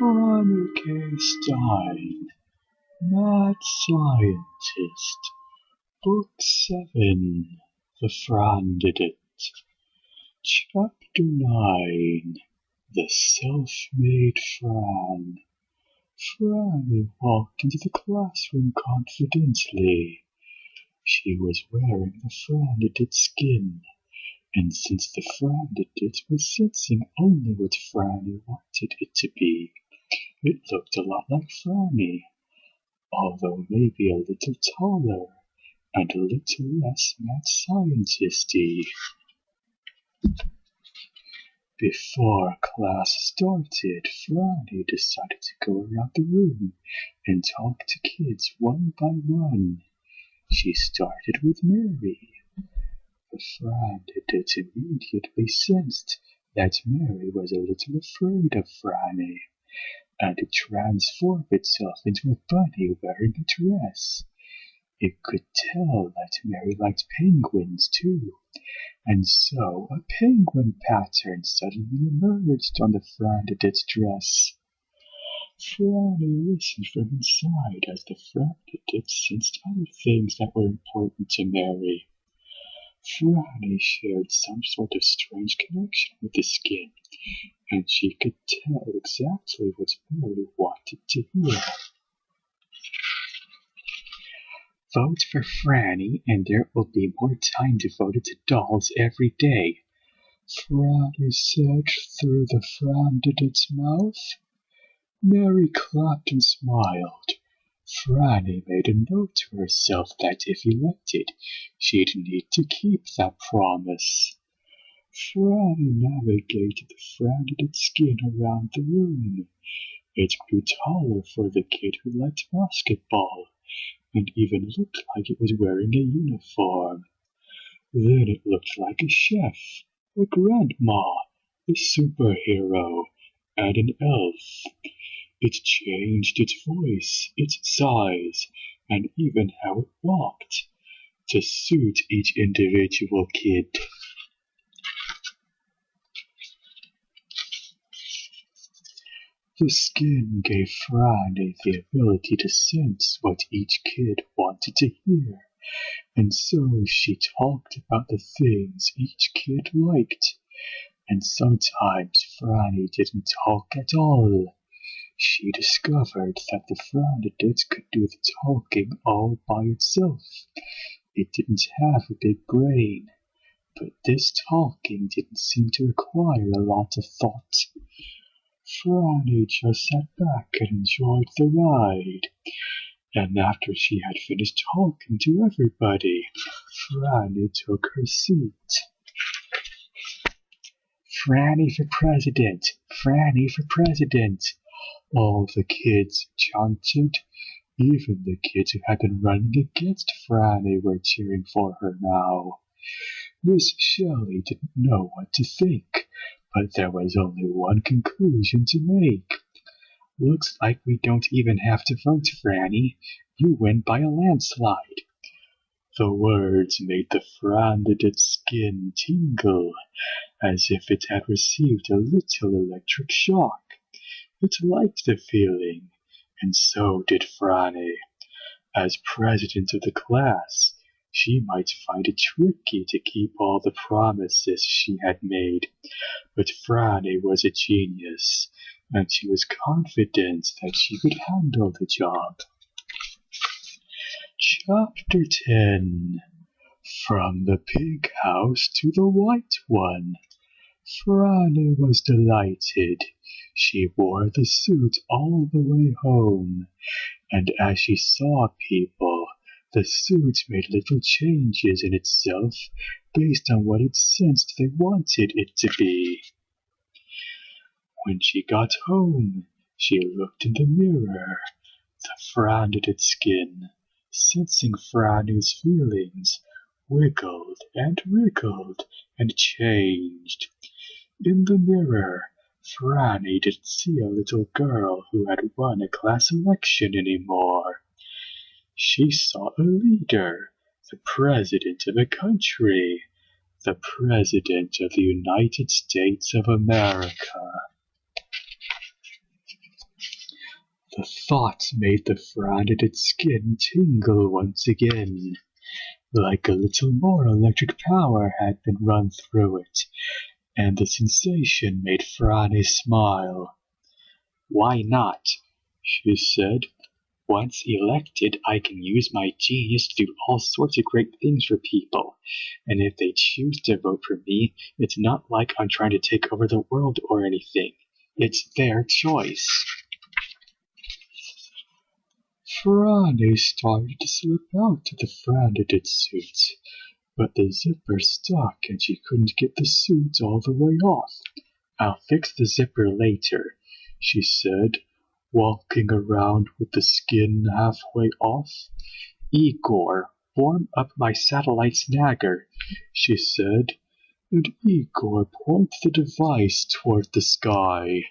Franny K. Stein, Mad Scientist, Book 7, The Frandidate, Chapter 9, The Self-Made Fran. Franny walked into the classroom confidently. She was wearing the Frandidate skin, and since the Frandidate was sensing only what Franny wanted it to be, it looked a lot like Franny, although maybe a little taller and a little less mad scientisty. Before class started, Franny decided to go around the room and talk to kids one by one. She started with Mary. The Frandidate immediately sensed that Mary was a little afraid of Franny, and it transformed itself into a bunny wearing a dress. It could tell that Mary liked penguins too, and so a penguin pattern suddenly emerged on the Frandidate dress. Franny listened from inside as the Frandidate sensed other things that were important to Mary. Franny shared some sort of strange connection with the skin, and she could tell exactly what Mary wanted to hear. Vote for Franny, and there will be more time devoted to dolls every day, Franny said through the Frandidate's mouth. Mary clapped and smiled. Franny made a note to herself that if elected, she'd need to keep that promise. Franny navigated the Frandidate skin around the room. It grew taller for the kid who liked basketball, and even looked like it was wearing a uniform. Then it looked like a chef, a grandma, a superhero, and an elf. It changed its voice, its size, and even how it walked, to suit each individual kid. The skin gave Franny the ability to sense what each kid wanted to hear, and so she talked about the things each kid liked. And sometimes Franny didn't talk at all. She discovered that the Frandidate could do the talking all by itself. It didn't have a big brain, but this talking didn't seem to require a lot of thought. Franny just sat back and enjoyed the ride. And after she had finished talking to everybody, Franny took her seat. Franny for president! Franny for president! All the kids chanted. Even the kids who had been running against Franny were cheering for her now. Miss Shelley didn't know what to think, but there was only one conclusion to make. Looks like we don't even have to vote, Franny. You win by a landslide. The words made the Frandidate skin tingle, as if it had received a little electric shock. It liked the feeling, and so did Franny. As president of the class, she might find it tricky to keep all the promises she had made, but Franny was a genius, and she was confident that she could handle the job. Chapter 10. From the pig house to the white one. Franny was delighted. She wore the suit all the way home, and as she saw people, the suit made little changes in itself based on what it sensed they wanted it to be. When she got home, she looked in the mirror. The Frandidate skin, sensing Franny's feelings, wiggled and wriggled and changed. In the mirror, Franny didn't see a little girl who had won a class election anymore. She saw a leader, the president of a country, the president of the United States of America. thought made the Frandidate skin tingle once again, like a little more electric power had been run through it, and the sensation made Franny smile. "Why not?" she said. "Once elected, I can use my genius to do all sorts of great things for people, and if they choose to vote for me, it's not like I'm trying to take over the world or anything. It's their choice." Franny started to slip out of the Frandidate suit, but the zipper stuck and she couldn't get the suit all the way off. "I'll fix the zipper later," she said, walking around with the skin halfway off. "Igor, warm up my satellite snagger," she said, and Igor pointed the device toward the sky.